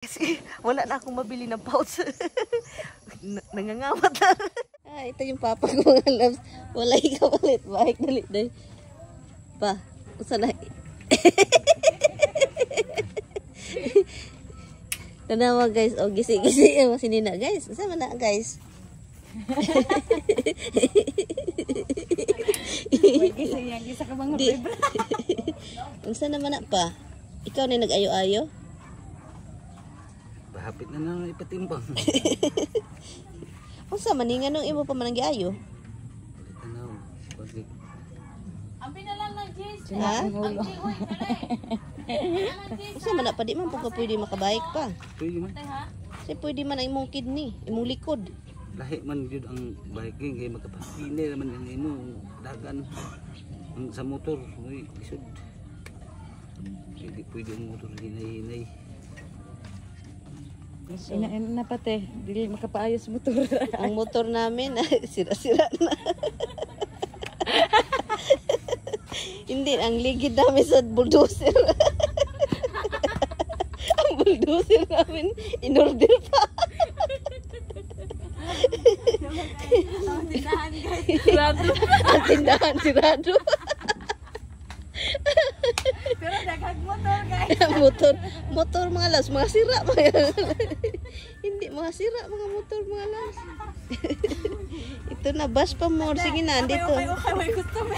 Kasi wala na akong mabili ng pouch. Nangangamat lang. Ah, ito yung papa ko mga loves. Wala ikapalit. Baik dalit day. Pa, usa na. Tanawa guys, o gisi-gisi yung sinina guys. Sama na guys. Gisa ka bang bebra. Unsa naman na pa? Ikaw na nag-ayo-ayo? Hapit na na ipatimbang. Unsa man nga nung imo pa man ayo? Ang pinalan lang Jess. Ha? Unsa man na pa di man pagka pwede makabayik pa. Pwede man. Kasi pwede man ang imong kidney, imong likod. Lahi man jud ang biking kay magkapasine naman ang imo dagan ang sa motor uy isod. Hindi pwede ang motor hinay-hinay. Ina na pati, dili makapaayos motor. Ang motor namin sira-sira na. Hindi, ang ligid namin sa bulldozer. Ang bulldozer namin in-order pa. Ang tindahan guys. Sirado. Ang tindahan sirado. Pero daghang motor guys. motor mga las, mga sira mga. Hindi mga sira mga motor mga las. Ito na bus pa more, sige na dito. Okay, may customer.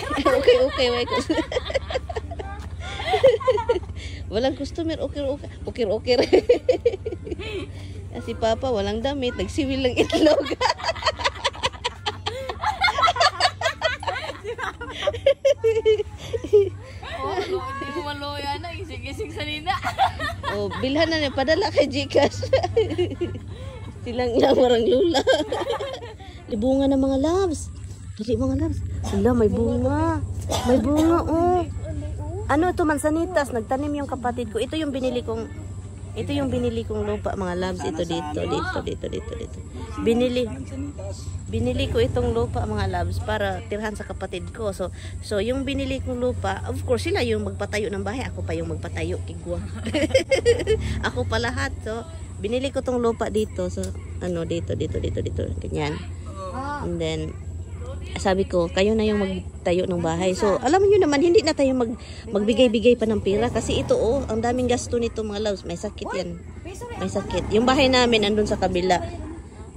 Okay, may customer. Walang customer, okay. Si Papa walang damit, nagsiwil lang itlog. Maloya na, isig-isig sa nina. Oh, bilhan na niya, padala kay Gcash. Silang marang lula. Bunga na mga loves. Dali mga loves. Wala, may bunga. May bunga, oh. Ano ito, mansanitas. Nagtanim yung kapatid ko. Ito yung binili kong lupa mga loves. Ito dito. Binili ko itong lupa mga loves para tirhan sa kapatid ko. So yung binili kong lupa, of course sila yung magpatayo ng bahay. Ako pa yung magpatayo, kigwa. Ako pa lahat. So binili ko tong lupa dito. So ano, dito. Ganyan. And then sabi ko, kayo na yung magtayo ng bahay. So, alam niyo naman, hindi na tayo magbigay-bigay pa ng pera. Kasi ito, oh, ang daming gasto nito mga loves. May sakit yan. May sakit. Yung bahay namin, andun sa kabila.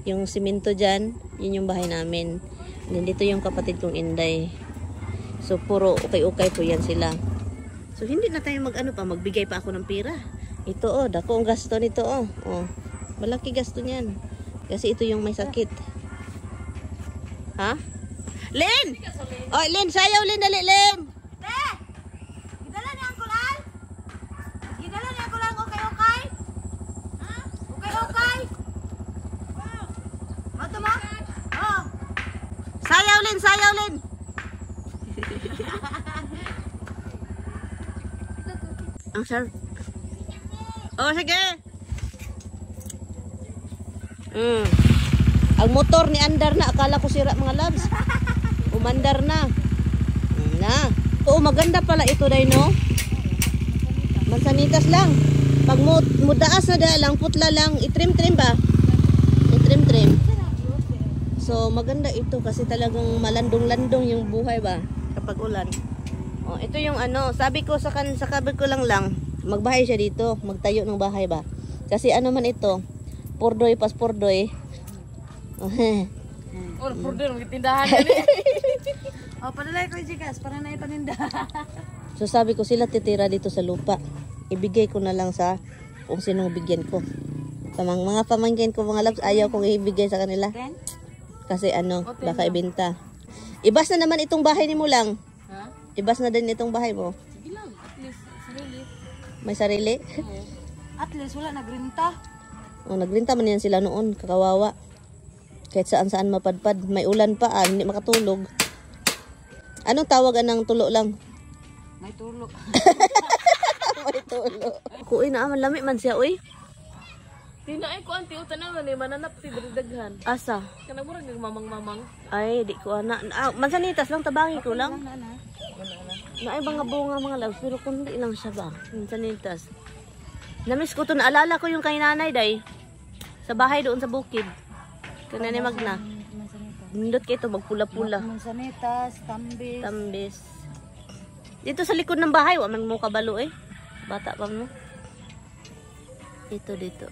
Yung simento dyan, yun yung bahay namin. And dito yung kapatid kong Inday. So, puro okay po yan sila. So, hindi na tayo magbigay pa ako ng pera. Ito, oh, dako ang gasto nito, oh. Oh, malaki gasto niyan. Kasi ito yung may sakit. Ha? Len! Oy, Len, sayaw Len, dali Len. Te! Gidala ni ang kulal? Gidala ni ang kulal okay? Ha? Okay? Mato mo? Oh. Sayaw Len. Ang sarap. Oh, sige. Ang motor ni Andar na, akala ko sira mga loves. Umandar na. Na. Oo, maganda pala ito dahil no. Mansanitas lang. Pag mudaas na dahil lang, putla lang, itrim-trim ba? Itrim-trim. So, maganda ito kasi talagang malandong-landong yung buhay ba? Kapag ulan. Oh, ito yung ano, sabi ko sa kabel ko lang, magbahay siya dito, magtayo ng bahay ba? Kasi ano man ito, pordoy pas pordoy. Oh, pordoy ng tindahan gani. Oh, padalay ko Gcash para na ipaninda. So sabi ko sila titira dito sa lupa. Ibigay ko na lang sa kung sinong bigyan ko. Sa mga pamangkin ko mga loves, ayaw kong ibigay sa kanila. Kasi ano, baka ibenta. Ibas na naman itong bahay ni mo lang. Ha? Ibas na din itong bahay mo. Sige lang, at least sarili. May sarili? Oo. At least wala nagrenta. Oh, nagrenta man yan sila noon, kakawawa. Kahit saan mapadpad, may ulan pa, hindi makatulog. Anong tawagan ng tulo lang? May tulo. May tulo. Kuy na aman lami man siya, uy. Tinaay ko ang tiutan naman mananap ti daghan. Asa? Kana murag nagmamang-mamang. Ay, di ko ana. Mansanitas lang, tabangi ko lang. Naay mga bunga mga loves, pero kundi lang siya ba? Mansanitas. Namiss ko to, naalala ko yung kay nanay day. Sa bahay doon sa bukid. Kay nanay Magna. Nindot kayo ito, magpula-pula. Mansanitas, tambis. Tambis. Dito sa likod ng bahay, wa man mo kabalo eh. Bata pa mo. Ito dito.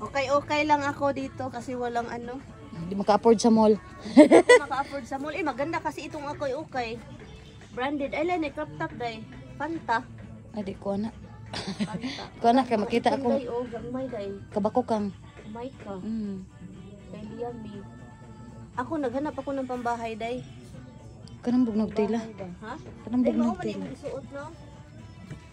Okay lang ako dito kasi walang ano. Hindi maka-afford sa mall. Hindi maka-afford sa mall. Maganda kasi itong okay. Branded. Ay, lang, crop top day. Fanta. Ay, di ko na. Fanta. Ko na, kaya makita ako. Day, oh, gamay day. Kabako kang. Gamay ka. Mm. Kay Yummy. Ako, naghanap ako ng pambahay day. Kanang bugnog tila. Bahay ba? Ha? Kanang Day, bugnog mao man tila. yung isuot, no?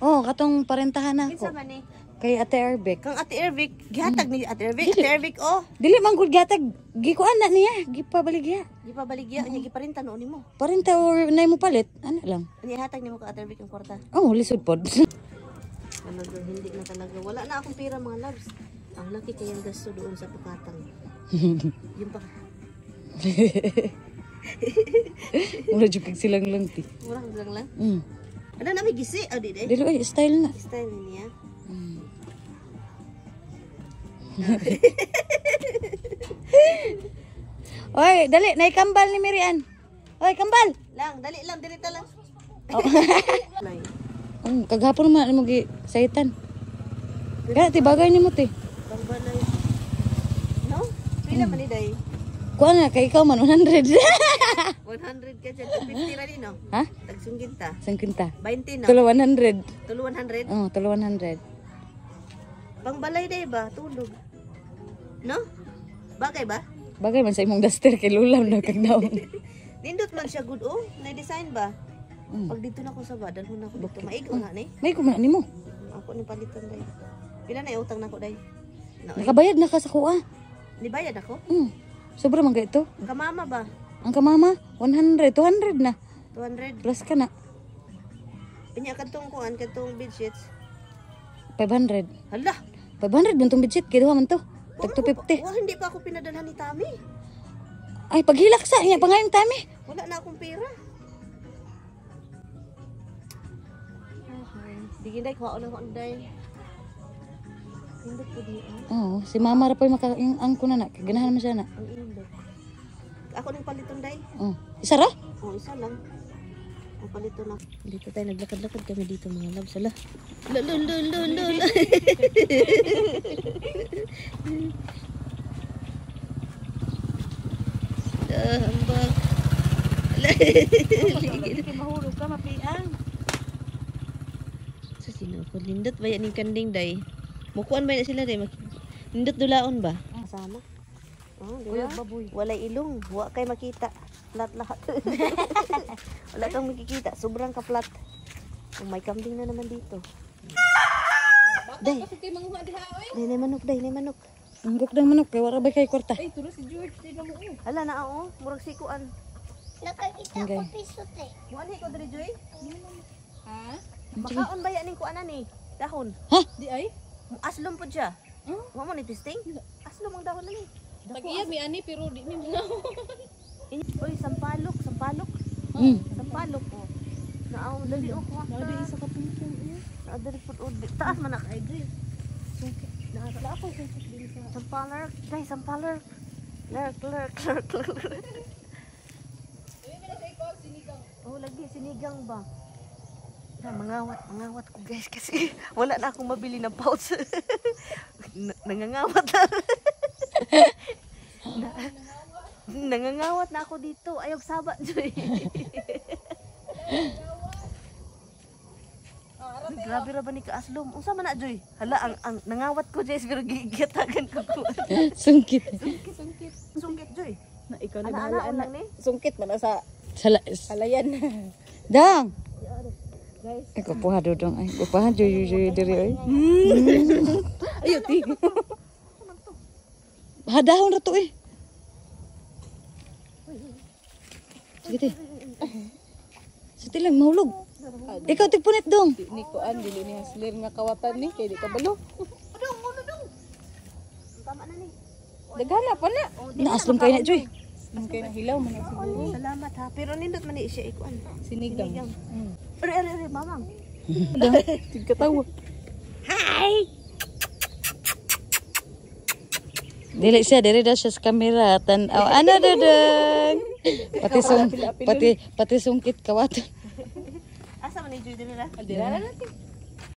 Oh, katong parentahan Kinsa ako. man eh. Kay Ate Erbeck. Kang Ate Ervic. Gihatag ni Ate Ervic. Ate Ervic, oh. Dili man gud gatag gikuan na niya, gipabaligya. Di pa baligya. Niya giparinta noon mo. Parenta or nay mo palit, ano lang. Nihatag ni mo ka Ate Ervic ang kwarta. Oh, lisod pod. Talaga, hindi na talaga. Wala na akong pera mga loves. Ang laki kayang gasto doon sa Pukatang. Yun pa. Mura jud kag silang lang ti. Murang lang. Mm. Ano na may gisi? Oh, di Dili ay style na. Style niya. Mm. Oy, dali, nay kambal ni Mirian. Oy, kambal. Lang, dali lang, dili ta lang. Oh. Lay. Kaghapon man mo gi saitan. Kaya ti bagay nimo ti. Pangbalay. No? Pila man ni day? Kuan na kay ikaw man 100. 100 ka dyan. 50 ra din, no? Ha? Tagsunggin ta. Sangkinta. 20, no? Tulo 100. Tulo 100. Oh, tulo 100. Pangbalay day ba? Tulog. No? Bagay ba? Bagay man sa imong duster kay lulam na kag daon. Nindot man siya good, oh. Na-design ba? Mm. Pag dito na ko sa badan, huna ko dito. Maigo na, ni. May kuma nimo. Ako ni palitan, day. Pila na utang na ko, day? No, Nakabayad na ka sa kuha. nibayad ako? Sobra man ito. Kamama ba? Ang kamama 100, 200 na. 200. Plus ka na. Pinya katong kuan, katong bedsheets. 500. Hala! 500 man tong budget kay duha man to. Tag 250. Wala, hindi pa ako pinadalhan ni Tami. Ay paghilak sa niya pangayong tami. Wala na akong pera. Okay. Sige, day. Kuha na ko, day. Indot ko di, Oh, si mama ra pay maka yung angko na kaganahan man siya na. Ang indot. Ako nang paliton, day. Oh, isa ra? Oh, isa lang. Ang palito na. Dito tayo, naglakad-lakad kami dito mga loves. Ala. Lululululul. Hambak. Ala. Mahulog ka mapiang. Sa sino ko? Lindot ba yan yung kanding, day? Mukuan ba na sila, day? Lindot dulaon ba? Sama. Oh, di ba? Walay ilong. Wa kay makita. Flat lahat. Wala kang makikita. Sobrang ka-flat. Oh, may kambing na naman dito. Day. Day, nay manok, day, nay manok. Anggok ng manok kay wala ba kay kwarta. Ay, tulo si George. Tignan mo. Hala na, oo. Murag sikuan. Nakakita Okay. ko piso te. Muan ko diri, Joy. Ha? Makaon ba yan yung kuanan ni? Dahon. Ha? Di ay? Aslom po siya. Wa mo ni testing? Aslom ang dahon na ni. Tag-iya mi ani pero di mi mga. Uy, sampalok, sampalok. Sampalok. Oh. Naaw, dali oh. Nadi isa ka puntong. Naadari po. Taas man na kay Joy. Wala ako sa din sa. Sampaler. Day, sampaler. Lurk, lurk, lurk, lurk. Oh, lagi sinigang ba? Na, mangawat ko guys kasi wala na akong mabili ng pouch. Nangangawat na. Nangangawat na ako dito. Ayog saba, Joy. Grabe ra ba ni Kaaslom? Unsa man na, Joy? Hala, ang nangawat ko, Joy, pero gigatagan ko ko. Sungkit. Sungkit, Joy. Na ikaw na Ana-ana bahala lang ni. Sungkit man na sa Sala. halayan. Dang. Guys. Ay kuha dodong ay. Kuha joy diri ay. Ayo ti. Hadahon ra to eh. Sige ti. Sa tilang mahulog. Ikaw tigpunit dong. Ni ko an dili ni haslir nga kawatan ni kay di ka balo. Tama na ni. Dagana pa na. Naaslom kay na joy. Kay na hilaw man na siguro. Salamat ha. Pero nindot man ni siya ikuan. Sinigang. Are, mamang. Dah, tiga tahu. Hi. Dili siya diri daw siya sa kamera tan-aw ano dadang. Pati sungkit kawaton. Asa man ni Judy nila? Adira na natin.